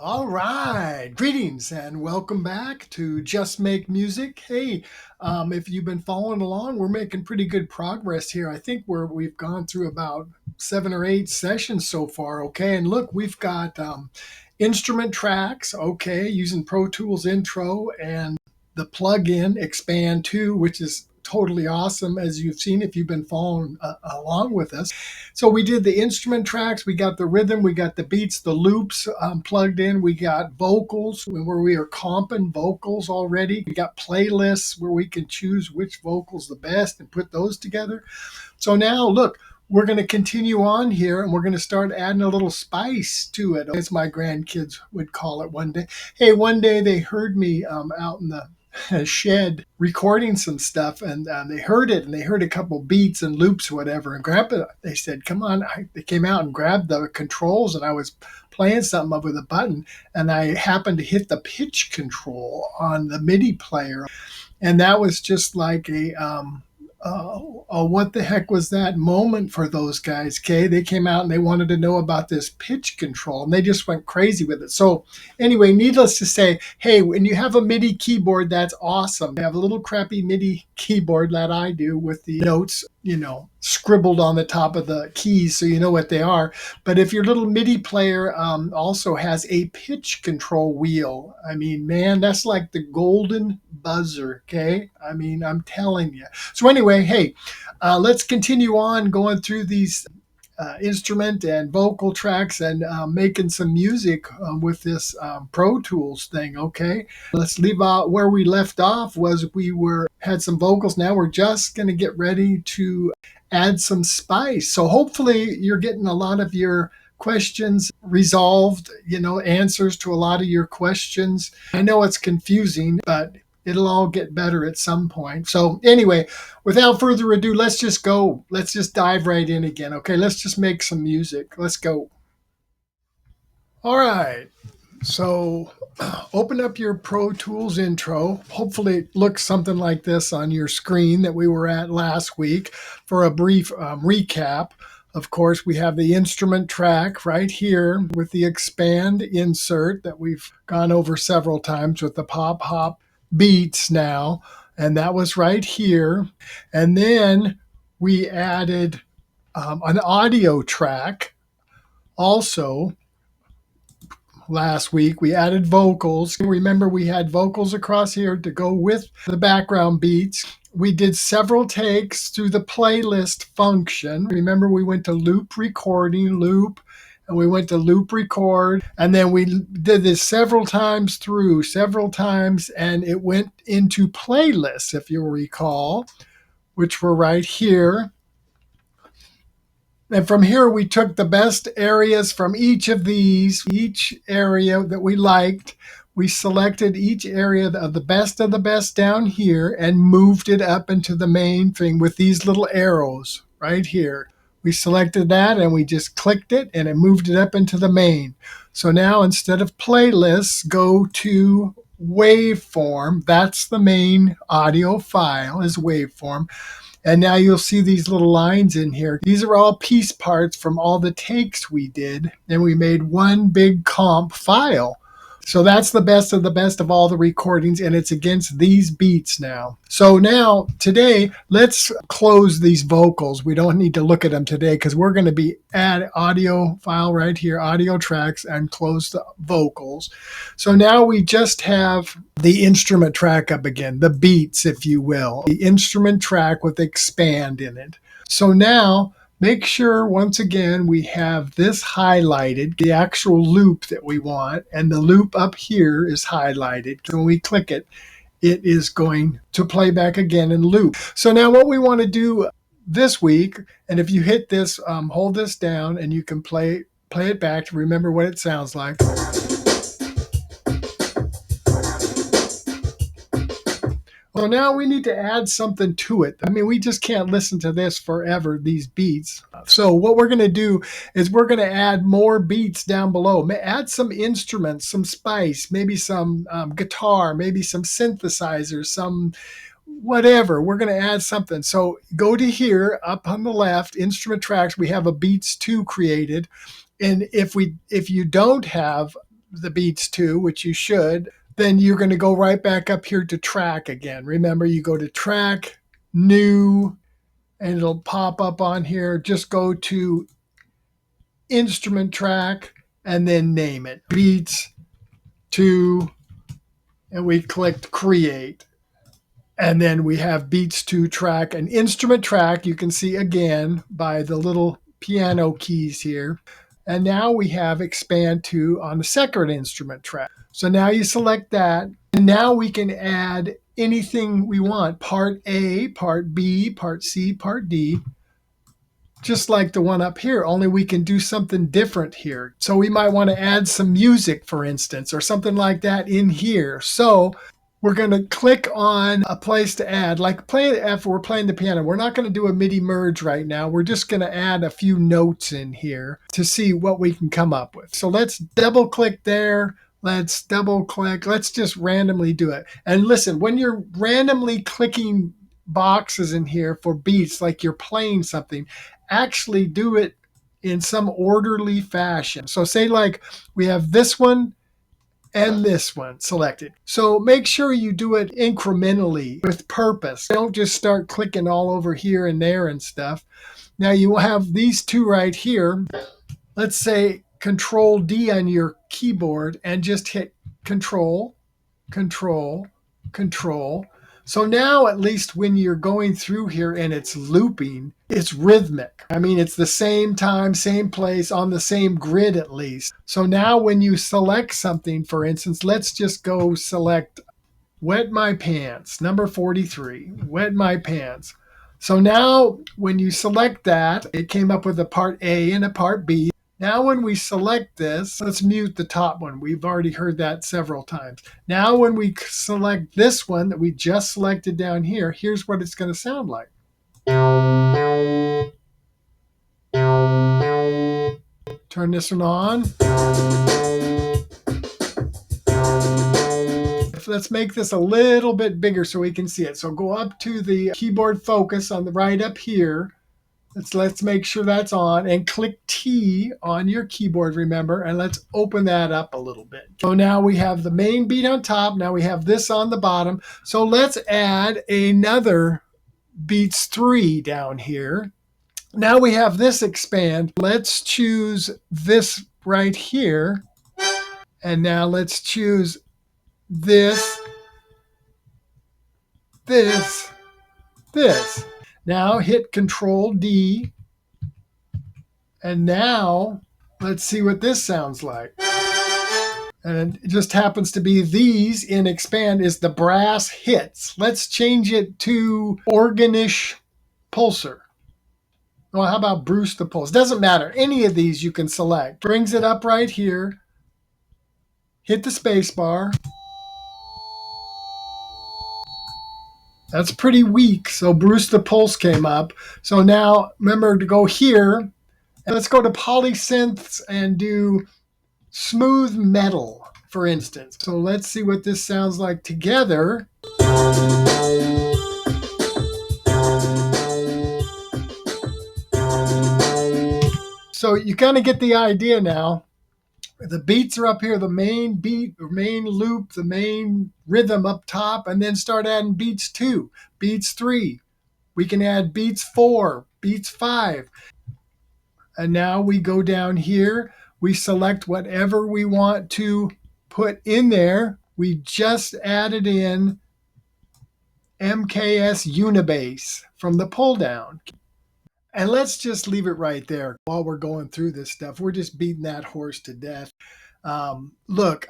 All right. Greetings and welcome back to Just Make Music. Hey, if you've been following along, we're making pretty good progress here. I think we've gone through about 7 or 8 sessions so far. Okay. And look, we've got instrument tracks. Okay. Using Pro Tools Intro and the plugin Xpand 2, which is totally awesome, as you've seen if you've been following along with us. So we did the instrument tracks, we got the rhythm, we got the beats, the loops plugged in, we got vocals where we are comping vocals already. We got playlists where we can choose which vocals the best and put those together. So now look, we're going to continue on here and we're going to start adding a little spice to it, as my grandkids would call it one day. Hey, one day they heard me out in the shed recording some stuff, and they heard it, and they heard a couple beats and loops or whatever, and Grandpa, they said, come on. They came out and grabbed the controls, and I was playing something up with a button, and I happened to hit the pitch control on the MIDI player, and that was just like what the heck was that moment for those guys, okay? They came out and they wanted to know about this pitch control, and they just went crazy with it. So anyway, needless to say, hey, when you have a MIDI keyboard, that's awesome. You have a little crappy MIDI keyboard that I do with the notes, scribbled on the top of the keys so you know what they are. But if your little MIDI player also has a pitch control wheel, I mean, man, that's like the golden buzzer, okay? I mean, I'm telling you. So anyway, hey, let's continue on going through these instrument and vocal tracks and making some music with this Pro Tools thing. Okay, let's leave out where we left off. Was we had some vocals. Now we're just going to get ready to add some spice. So hopefully you're getting a lot of your questions resolved, answers to a lot of your questions. I know it's confusing, but it'll all get better at some point. So anyway, without further ado, let's just go. Let's just dive right in again. Okay, let's just make some music. Let's go. All right. So open up your Pro Tools intro. Hopefully it looks something like this on your screen that we were at last week. For a brief recap, of course, we have the instrument track right here with the Xpand insert that we've gone over several times with the pop hop beats now. And that was right here. And then we added an audio track also. Last week we added vocals. Remember, we had vocals across here to go with the background beats. We did several takes through the playlist function. Remember, we went to loop recording, loop, and we went to loop record, and then we did this several times, and it went into playlists, if you'll recall, which were right here. And from here, we took the best areas from each of these, each area that we liked. We selected each area of the best down here and moved it up into the main thing with these little arrows right here. We selected that and we just clicked it and it moved it up into the main. So now instead of playlists, go to waveform. That's the main audio file, is waveform. And now you'll see these little lines in here. These are all piece parts from all the takes we did, and we made one big comp file. So that's the best of all the recordings, and it's against these beats now. So now, today, let's close these vocals. We don't need to look at them today because we're going to be add audio file right here, audio tracks, and close the vocals. So now we just have the instrument track up again, the beats, if you will, the instrument track with Xpand in it. So now, make sure, once again, we have this highlighted, the actual loop that we want, and the loop up here is highlighted. When we click it, it is going to play back again and loop. So now what we want to do this week, and if you hit this, hold this down, and you can play it back to remember what it sounds like. So now we need to add something to it. I mean, we just can't listen to this forever, these beats. So what we're going to do is we're going to add more beats down below. Add some instruments, some spice, maybe some guitar, maybe some synthesizer, some whatever. We're going to add something. So go to here, up on the left, instrument tracks. We have a Beats 2 created. And if you don't have the beats to, which you should, then you're going to go right back up here to track again. Remember, you go to track, new, and it'll pop up on here. Just go to instrument track and then name it. Beats to, and we clicked create. And then we have beats to track and instrument track. You can see again by the little piano keys here. And now we have expand to on the second instrument track. So now you select that. And now we can add anything we want. Part A, part B, part C, part D. Just like the one up here, only we can do something different here. So we might want to add some music, for instance, or something like that in here. So we're going to click on a place to add, like if we're playing the piano. We're not going to do a MIDI merge right now. We're just going to add a few notes in here to see what we can come up with. So let's double click there. Let's double click. Let's just randomly do it. And listen, when you're randomly clicking boxes in here for beats, like you're playing something, actually do it in some orderly fashion. So say like we have this one and this one selected. So make sure you do it incrementally with purpose. Don't just start clicking all over here and there and stuff. Now you will have these two right here. Let's say Control D on your keyboard and just hit Control, Control, Control. So now at least when you're going through here and it's looping, it's rhythmic. I mean, it's the same time, same place, on the same grid at least. So now when you select something, for instance, let's just go select Wet My Pants, number 43, Wet My Pants. So now when you select that, it came up with a part A and a part B. Now when we select this, let's mute the top one. We've already heard that several times. Now when we select this one that we just selected down here, here's what it's going to sound like. Turn this one on. Let's make this a little bit bigger so we can see it. So go up to the keyboard focus on the right up here. Let's make sure that's on and click T on your keyboard, remember, and let's open that up a little bit. So now we have the main beat on top. Now we have this on the bottom. So let's add another beats 3 down here. Now we have this expand. Let's choose this right here. And now let's choose this, this, this. Now hit Control D. And now let's see what this sounds like. And it just happens to be these in Xpand is the brass hits. Let's change it to organish pulsar. Well, how about Bruce the Pulse? Doesn't matter. Any of these you can select. Brings it up right here. Hit the space bar. That's pretty weak. So Bruce the Pulse came up. So now remember to go here. And let's go to polysynths and do smooth metal, for instance. So let's see what this sounds like together. So you kind of get the idea now. The beats are up here, the main beat, the main loop, the main rhythm up top, and then start adding beats 2, beats 3. We can add beats 4, beats 5. And now we go down here. We select whatever we want to put in there. We just added in MKS Unibase from the pull down. And let's just leave it right there while we're going through this stuff. We're just beating that horse to death. Look,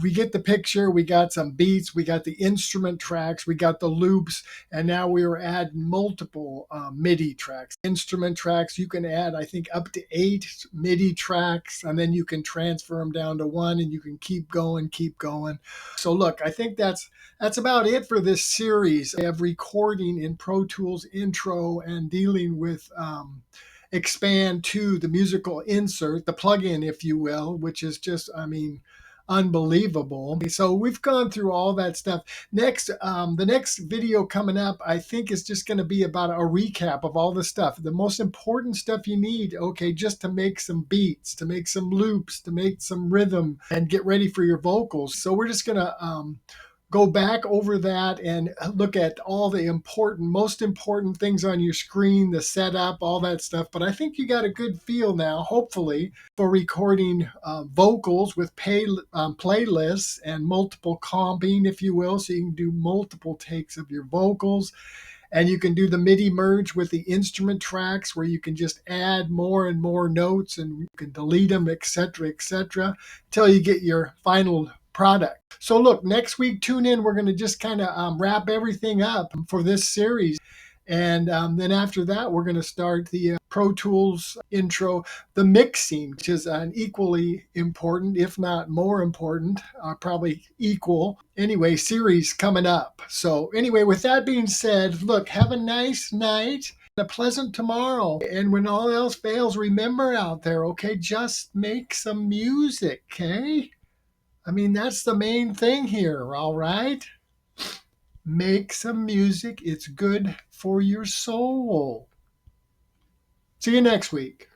we get the picture. We got some beats. We got the instrument tracks. We got the loops. And now we are adding multiple MIDI tracks. Instrument tracks, you can add, I think, up to 8 MIDI tracks. And then you can transfer them down to 1 and you can keep going, keep going. So look, I think that's about it for this series of recording in Pro Tools intro and dealing with Xpand to the musical insert, the plugin, if you will, which is just, I mean, unbelievable. So we've gone through all that stuff. Next, the next video coming up, I think is just going to be about a recap of all the stuff, the most important stuff you need, okay, just to make some beats, to make some loops, to make some rhythm, and get ready for your vocals. So we're just going to go back over that and look at all the most important things on your screen, the setup, all that stuff. But I think you got a good feel now, hopefully, for recording vocals with playlists and multiple comping, if you will, so you can do multiple takes of your vocals. And you can do the MIDI merge with the instrument tracks where you can just add more and more notes and you can delete them, etc., until you get your final product. So look, next week, tune in. We're going to just kind of wrap everything up for this series. And then after that, we're going to start the Pro Tools intro, the mixing, which is an equally important, if not more important, probably equal, anyway, series coming up. So anyway, with that being said, look, have a nice night, a pleasant tomorrow. And when all else fails, remember out there, okay, just make some music, okay? I mean, that's the main thing here, all right? Make some music. It's good for your soul. See you next week.